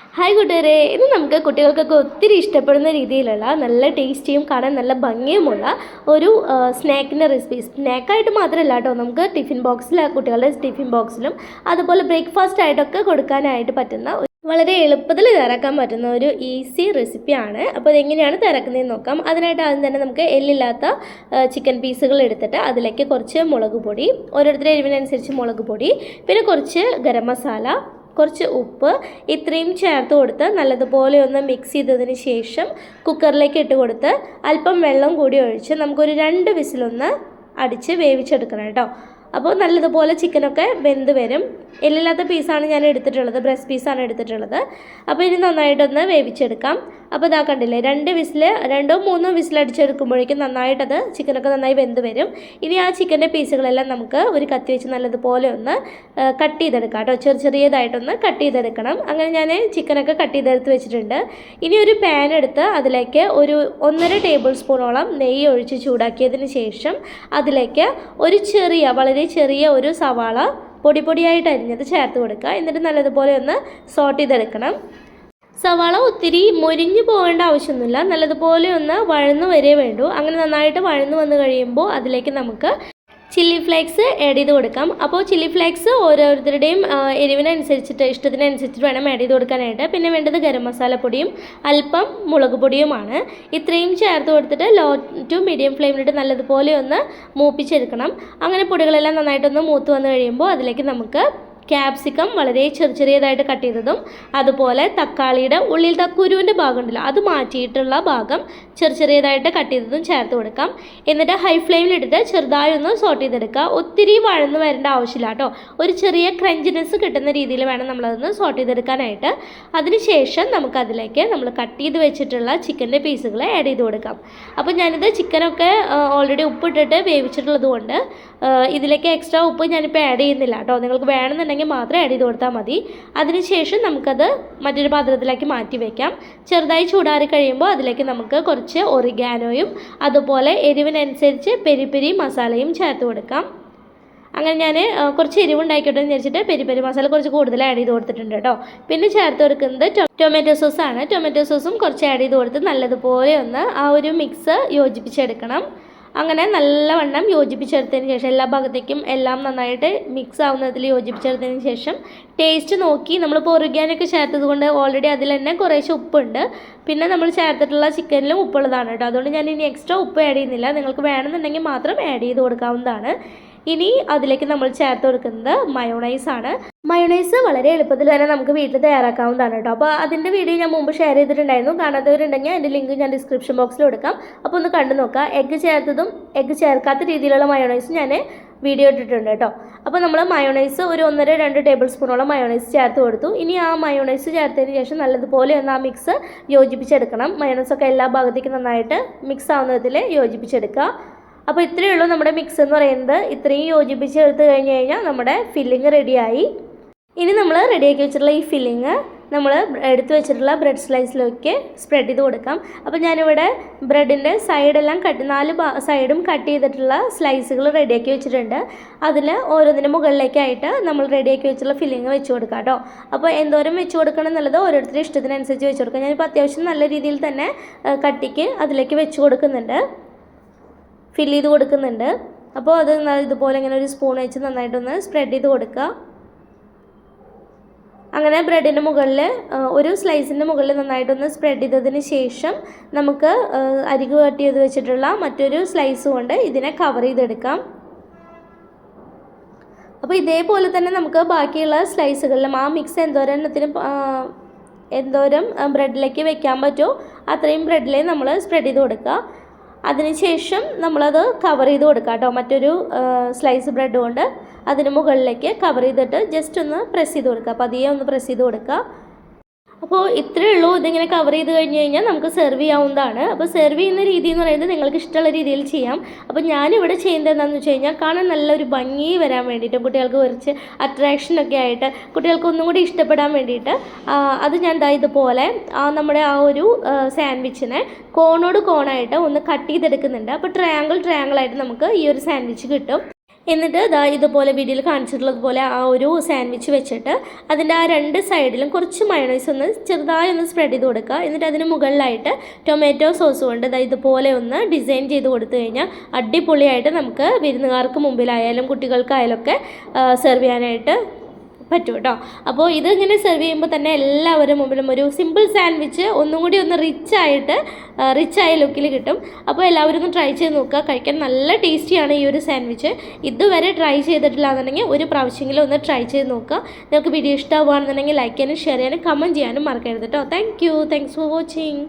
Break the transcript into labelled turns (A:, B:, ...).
A: Hi കൂട്ടുകാരെ, ഇന്ന് നമുക്ക് കുട്ടികൾക്കൊക്കെ ഒത്തിരി ഇഷ്ടപ്പെടുന്ന രീതിയിലുള്ള നല്ല ടേസ്റ്റിയും കാണാൻ നല്ല ഭംഗിയുമുള്ള ഒരു സ്നാക്കിൻ്റെ റെസിപ്പി. സ്നാക്കായിട്ട് മാത്രമല്ല കേട്ടോ, നമുക്ക് ടിഫിൻ ബോക്സിൽ കുട്ടികളുടെ ടിഫിൻ ബോക്സിലും അതുപോലെ ബ്രേക്ക്ഫാസ്റ്റ് ആയിട്ടൊക്കെ കൊടുക്കാനായിട്ട് പറ്റുന്ന വളരെ എളുപ്പത്തിൽ തയ്യാറാക്കാൻ പറ്റുന്ന ഒരു ഈസി റെസിപ്പിയാണ്. അപ്പോൾ അതെങ്ങനെയാണ് തയ്യാറാക്കുന്നതെന്ന് നോക്കാം. അതിനായിട്ട് ആദ്യം തന്നെ നമുക്ക് എല്ലില്ലാത്ത ചിക്കൻ പീസുകൾ എടുത്തിട്ട് അതിലേക്ക് കുറച്ച് മുളക് പൊടി, ഓരോരുത്തരുടെ എരിവിനനുസരിച്ച് മുളക് പൊടി, പിന്നെ കുറച്ച് ഗരം മസാല, കുറച്ച് ഉപ്പ്, ഇത്രയും ചേർത്ത് കൊടുത്ത് നല്ലതുപോലെ ഒന്ന് മിക്സ് ചെയ്തതിന് ശേഷം കുക്കറിലേക്ക് ഇട്ട് കൊടുത്ത് അല്പം വെള്ളം കൂടി ഒഴിച്ച് നമുക്കൊരു 2 വിസിലൊന്ന് അടിച്ച് വേവിച്ചെടുക്കണം കേട്ടോ. അപ്പോൾ നല്ലതുപോലെ ചിക്കനൊക്കെ വെന്ത് വരും. എല്ലില്ലാത്ത പീസാണ് ഞാൻ എടുത്തിട്ടുള്ളത്, ബ്രസ്റ്റ് പീസാണ് എടുത്തിട്ടുള്ളത്. അപ്പോൾ ഇനി നന്നായിട്ടൊന്ന് വേവിച്ചെടുക്കാം. അപ്പോൾ ഇതാ കണ്ടില്ലേ, 2 3 വിസിൽ അടിച്ചെടുക്കുമ്പോഴേക്കും നന്നായിട്ടത് ചിക്കനൊക്കെ നന്നായി വെന്ത് വരും. ഇനി ആ ചിക്കൻ്റെ പീസുകളെല്ലാം നമുക്ക് ഒരു കത്തി വെച്ച് നല്ലതുപോലെ ഒന്ന് കട്ട് ചെയ്തെടുക്കാം കേട്ടോ. ചെറിയതായിട്ടൊന്ന് കട്ട് ചെയ്തെടുക്കണം. അങ്ങനെ ഞാൻ ചിക്കനൊക്കെ കട്ട് ചെയ്തെടുത്ത് വെച്ചിട്ടുണ്ട്. ഇനി ഒരു പാൻ എടുത്ത് അതിലേക്ക് ഒരു 1.5 ടേബിൾ സ്പൂണോളം നെയ്യ് ഒഴിച്ച് ചൂടാക്കിയതിന് ശേഷം അതിലേക്ക് വളരെ ചെറിയ ഒരു സവാള പൊടിയായിട്ട് അരിഞ്ഞത് ചേർത്ത് കൊടുക്കുക. എന്നിട്ട് നല്ലതുപോലെ ഒന്ന് സോട്ട് ചെയ്തെടുക്കണം. സവാള ഒത്തിരി മൊരിഞ്ഞു പോകേണ്ട ആവശ്യമൊന്നുമില്ല, നല്ലതുപോലെ ഒന്ന് വഴന്നു വരേ വേണ്ടൂ. അങ്ങനെ നന്നായിട്ട് വഴന്നു വന്നു കഴിയുമ്പോൾ അതിലേക്ക് നമുക്ക് ചില്ലി ഫ്ലേക്സ് ആഡ് ചെയ്ത് കൊടുക്കാം. അപ്പോൾ ചില്ലി ഫ്ലേക്സ് ഓരോരുത്തരുടെയും എരിവിനനുസരിച്ചിട്ട് ഇഷ്ടത്തിനനുസരിച്ചിട്ട് വേണം ആഡ് ചെയ്ത് കൊടുക്കാനായിട്ട്. പിന്നെ വേണ്ടത് ഗരം മസാലപ്പൊടിയും അല്പം മുളക് പൊടിയുമാണ്. ഇത്രയും ചേർത്ത് കൊടുത്തിട്ട് ലോ ടു മീഡിയം ഫ്ലെയിമിലിട്ട് നല്ലതുപോലെ ഒന്ന് മൂപ്പിച്ചെടുക്കണം. അങ്ങനെ പൊടികളെല്ലാം നന്നായിട്ടൊന്ന് മൂത്ത് വന്നു കഴിയുമ്പോൾ അതിലേക്ക് നമുക്ക് ക്യാപ്സിക്കം വളരെ ചെറിയതായിട്ട് കട്ട് ചെയ്തതും, അതുപോലെ തക്കാളിയുടെ ഉള്ളിൽ കുരുവിൻ്റെ ഭാഗം ഉണ്ടല്ലോ അത് മാറ്റിയിട്ടുള്ള ഭാഗം ചെറിയതായിട്ട് കട്ട് ചെയ്തതും ചേർത്ത് കൊടുക്കാം. എന്നിട്ട് ഹൈ ഫ്ലെയിമിലിട്ടിട്ട് ചെറുതായി ഒന്ന് സോട്ട് ചെയ്തെടുക്കുക. ഒത്തിരി വഴന്ന് വരേണ്ട ആവശ്യമില്ല കേട്ടോ. ഒരു ചെറിയ ക്രഞ്ചിനെസ് കിട്ടുന്ന രീതിയിൽ വേണം നമ്മളതൊന്ന് സോട്ട് ചെയ്തെടുക്കാനായിട്ട്. അതിനുശേഷം നമുക്കതിലേക്ക് നമ്മൾ കട്ട് ചെയ്ത് വെച്ചിട്ടുള്ള ചിക്കൻ്റെ പീസുകൾ ആഡ് ചെയ്ത് കൊടുക്കാം. അപ്പോൾ ഞാനിത് ചിക്കനൊക്കെ ഓൾറെഡി ഉപ്പിട്ടിട്ട് വേവിച്ചിട്ടുള്ളത് കൊണ്ട് ഇതിലേക്ക് എക്സ്ട്രാ ഉപ്പ് ഞാനിപ്പോൾ ആഡ് ചെയ്യുന്നില്ല കേട്ടോ. നിങ്ങൾക്ക് വേണമെന്നുണ്ടെങ്കിൽ മാത്രം ആഡ് ചെയ്ത് കൊടുത്താൽ മതി. അതിനുശേഷം നമുക്കത് മറ്റൊരു പാത്രത്തിലേക്ക് മാറ്റി വയ്ക്കാം. ചെറുതായി ചൂടാറി കഴിയുമ്പോൾ അതിലേക്ക് നമുക്ക് കുറച്ച് ഒറിഗാനോയും അതുപോലെ എരിവിനനുസരിച്ച് പെരി മസാലയും ചേർത്ത് കൊടുക്കാം. അങ്ങനെ ഞാൻ കുറച്ച് എരിവുണ്ടായിക്കോട്ടെ എന്ന് വിചാരിച്ചിട്ട് പെരി മസാല കുറച്ച് കൂടുതൽ ആഡ് ചെയ്ത് കൊടുത്തിട്ടുണ്ട് കേട്ടോ. പിന്നെ ചേർത്ത് കൊടുക്കുന്നത് ടൊമാറ്റോ സോസാണ്. ടൊമാറ്റോ സോസും കുറച്ച് ആഡ് ചെയ്ത് കൊടുത്ത് നല്ലതുപോലെ ഒന്ന് ആ ഒരു മിക്സ് യോജിപ്പിച്ചെടുക്കണം. അങ്ങനെ നല്ലവണ്ണം യോജിപ്പിച്ചെടുത്തതിന് ശേഷം എല്ലാ ഭാഗത്തേക്കും എല്ലാം നന്നായിട്ട് മിക്സ് ആവുന്നതിൽ യോജിപ്പിച്ചെടുത്തതിന് ശേഷം ടേസ്റ്റ് നോക്കി, നമ്മളിപ്പോൾ ഒറിഗാനൊക്കെ ചേർത്തത് കൊണ്ട് ഓൾറെഡി അതിൽ തന്നെ കുറേശ്ശെ ഉപ്പുണ്ട്. പിന്നെ നമ്മൾ ചേർത്തിട്ടുള്ള ചിക്കനിലും ഉപ്പുള്ളതാണ് കേട്ടോ. അതുകൊണ്ട് ഞാൻ ഇനി എക്സ്ട്രാ ഉപ്പ് ആഡ് ചെയ്യുന്നില്ല. നിങ്ങൾക്ക് വേണമെന്നുണ്ടെങ്കിൽ മാത്രം ആഡ് ചെയ്ത് കൊടുക്കാവുന്നതാണ്. ഇനി അതിലേക്ക് നമ്മൾ ചേർത്ത് കൊടുക്കുന്നത് മയോണൈസ് ആണ്. മയോണൈസ് വളരെ എളുപ്പത്തിൽ തന്നെ നമുക്ക് വീട്ടിൽ തയ്യാറാക്കാവുന്നതാണ് കേട്ടോ. അപ്പോൾ അതിൻ്റെ വീഡിയോ ഞാൻ മുമ്പ് ഷെയർ ചെയ്തിട്ടുണ്ടായിരുന്നു. കാണാത്തവരുണ്ടെങ്കിൽ അതിൻ്റെ ലിങ്ക് ഞാൻ ഡിസ്ക്രിപ്ഷൻ ബോക്സിൽ കൊടുക്കാം. അപ്പോൾ ഒന്ന് കണ്ടു നോക്കുക. എഗ്ഗ് ചേർത്തതും എഗ്ഗ് ചേർക്കാത്ത രീതിയിലുള്ള മയോണൈസും ഞാൻ വീഡിയോ ഇട്ടിട്ടുണ്ട് കേട്ടോ. അപ്പോൾ നമ്മൾ മയോണൈസ് ഒരു 1.5-2 ടേബിൾ സ്പൂണോളം മയോണൈസ് ചേർത്ത് കൊടുത്തു. ഇനി ആ മയോണൈസ് ചേർത്തതിന് ശേഷം നല്ലതുപോലെ ഒന്ന് ആ മിക്സ് യോജിപ്പിച്ചെടുക്കണം. മയോണൈസൊക്കെ എല്ലാ ഭാഗത്തേക്കും നന്നായിട്ട് മിക്സ് ആവുന്നതിൽ യോജിപ്പിച്ചെടുക്കുക. അപ്പോൾ ഇത്രയേ ഉള്ളൂ നമ്മുടെ മിക്സ് എന്ന് പറയുന്നത്. ഇത്രയും യോജിപ്പിച്ചെടുത്ത് കഴിഞ്ഞാൽ നമ്മുടെ ഫില്ലിങ് റെഡിയായി. ഇനി നമ്മൾ റെഡിയാക്കി വെച്ചിട്ടുള്ള ഈ ഫില്ലിങ് നമ്മൾ എടുത്ത് വെച്ചിട്ടുള്ള ബ്രെഡ് സ്ലൈസിലേക്ക് സ്പ്രെഡ് ചെയ്ത് കൊടുക്കാം. അപ്പോൾ ഞാനിവിടെ ബ്രെഡിൻ്റെ സൈഡെല്ലാം 4 സൈഡും കട്ട് ചെയ്തിട്ടുള്ള സ്ലൈസുകൾ റെഡിയാക്കി വെച്ചിട്ടുണ്ട്. അതിൽ ഓരോന്നിൻ്റെ മുകളിലേക്കായിട്ട് നമ്മൾ റെഡിയാക്കി വെച്ചിട്ടുള്ള ഫില്ലിങ് വെച്ച് കൊടുക്കാം കേട്ടോ. അപ്പോൾ എന്തോരം വെച്ച് കൊടുക്കണം എന്നുള്ളത് ഓരോരുത്തരുടെ ഇഷ്ടത്തിനനുസരിച്ച് വെച്ച് കൊടുക്കാം. ഞാനിപ്പോൾ അത്യാവശ്യം നല്ല രീതിയിൽ തന്നെ കട്ടിക്ക് അതിലേക്ക് വെച്ച് കൊടുക്കുന്നുണ്ട്, ഫില്ല് ചെയ്ത് കൊടുക്കുന്നുണ്ട്. അപ്പോൾ അത് ഇതുപോലെ ഇങ്ങനെ ഒരു സ്പൂൺ വെച്ച് നന്നായിട്ടൊന്ന് സ്പ്രെഡ് ചെയ്ത് കൊടുക്കുക. അങ്ങനെ ബ്രെഡിൻ്റെ മുകളിൽ ഒരു സ്ലൈസിൻ്റെ മുകളിൽ നന്നായിട്ടൊന്ന് സ്പ്രെഡ് ചെയ്തതിന് ശേഷം നമുക്ക് അരികു കട്ട് ചെയ്ത് വെച്ചിട്ടുള്ള മറ്റൊരു സ്ലൈസ് കൊണ്ട് ഇതിനെ കവർ ചെയ്തെടുക്കാം. അപ്പോൾ ഇതേപോലെ തന്നെ നമുക്ക് ബാക്കിയുള്ള സ്ലൈസുകളിലും ആ മിക്സ് എന്തോരം ബ്രെഡിലേക്ക് വെക്കാൻ പറ്റുമോ അത്രയും ബ്രെഡിലേ നമ്മൾ സ്പ്രെഡ് ചെയ്ത് കൊടുക്കുക. അതിനുശേഷം നമ്മളത് കവർ ചെയ്ത് കൊടുക്കുക കേട്ടോ. മറ്റൊരു സ്ലൈസ് ബ്രെഡ് കൊണ്ട് അതിന് മുകളിലേക്ക് കവർ ചെയ്തിട്ട് ജസ്റ്റ് ഒന്ന് പ്രസ് ചെയ്ത് കൊടുക്കുക. പതിയെ ഒന്ന് പ്രസ് ചെയ്ത് കൊടുക്കുക. അപ്പോൾ ഇത്രയേ ഉള്ളൂ. ഇതിങ്ങനെ കവർ ചെയ്ത് കഴിഞ്ഞ് കഴിഞ്ഞാൽ നമുക്ക് സെർവ് ചെയ്യാവുന്നതാണ്. അപ്പോൾ സെർവ് ചെയ്യുന്ന രീതി എന്ന് പറയുന്നത് നിങ്ങൾക്ക് ഇഷ്ടമുള്ള രീതിയിൽ ചെയ്യാം. അപ്പോൾ ഞാനിവിടെ ചെയ്യുന്നത് എന്താണെന്ന് വെച്ച് കഴിഞ്ഞാൽ കാണാൻ നല്ലൊരു ഭംഗി വരാൻ വേണ്ടിയിട്ടും കുട്ടികൾക്ക് കുറച്ച് അട്രാക്ഷനൊക്കെ ആയിട്ട് കുട്ടികൾക്ക് ഒന്നും കൂടി ഇഷ്ടപ്പെടാൻ വേണ്ടിയിട്ട് അത് ഞാൻ ഇതുപോലെ നമ്മുടെ ആ ഒരു സാൻഡ്വിച്ചിനെ കോണോട് കോണായിട്ട് ഒന്ന് കട്ട് ചെയ്തെടുക്കുന്നുണ്ട്. അപ്പോൾ ട്രയാങ്കിൾ ആയിട്ട് നമുക്ക് ഈ ഒരു സാൻഡ്വിച്ച് കിട്ടും. എന്നിട്ട് ദാ ഇതുപോലെ വീഡിയോയിൽ കാണിച്ചിട്ടുള്ളതുപോലെ ആ ഒരു സാൻഡ്വിച്ച് വെച്ചിട്ട് അതിൻ്റെ ആ 2 സൈഡിലും കുറച്ച് മയോണൈസ് ഒന്ന് ചെറുതായി ഒന്ന് സ്പ്രെഡ് ചെയ്ത് കൊടുക്കുക. എന്നിട്ട് അതിന് മുകളിലായിട്ട് ടൊമാറ്റോ സോസ് കൊണ്ട് ദാ ഇതുപോലെ ഒന്ന് ഡിസൈൻ ചെയ്ത് കൊടുത്തു കഴിഞ്ഞാൽ അടിപൊളിയായിട്ട് നമുക്ക് വിരുന്നുകാർക്ക് മുമ്പിലായാലും കുട്ടികൾക്കായാലും ഒക്കെ സെർവ് ചെയ്യാനായിട്ട് പറ്റും കേട്ടോ. അപ്പോൾ ഇതിങ്ങനെ സെർവ് ചെയ്യുമ്പോൾ തന്നെ എല്ലാവരും മുമ്പിലും ഒരു സിമ്പിൾ സാൻഡ്വിച്ച് ഒന്നും കൂടി ഒന്ന് റിച്ചായ ലുക്കിൽ കിട്ടും. അപ്പോൾ എല്ലാവരും ഒന്ന് ട്രൈ ചെയ്ത് നോക്കുക. കഴിക്കാൻ നല്ല ടേസ്റ്റിയാണ് ഈ ഒരു സാൻഡ്വിച്ച്. ഇതുവരെ ട്രൈ ചെയ്തിട്ടില്ല എന്നുണ്ടെങ്കിൽ ഒരു പ്രാവശ്യമെങ്കിലും ഒന്ന് ട്രൈ ചെയ്ത് നോക്കുക. നിങ്ങൾക്ക് വീഡിയോ ഇഷ്ടമാവുകയാണെന്നുണ്ടെങ്കിൽ ലൈക്ക് ചെയ്യാനും ഷെയർ ചെയ്യാനും കമൻറ്റ് ചെയ്യാനും മറക്കരുത് കേട്ടോ. Thanks for watching.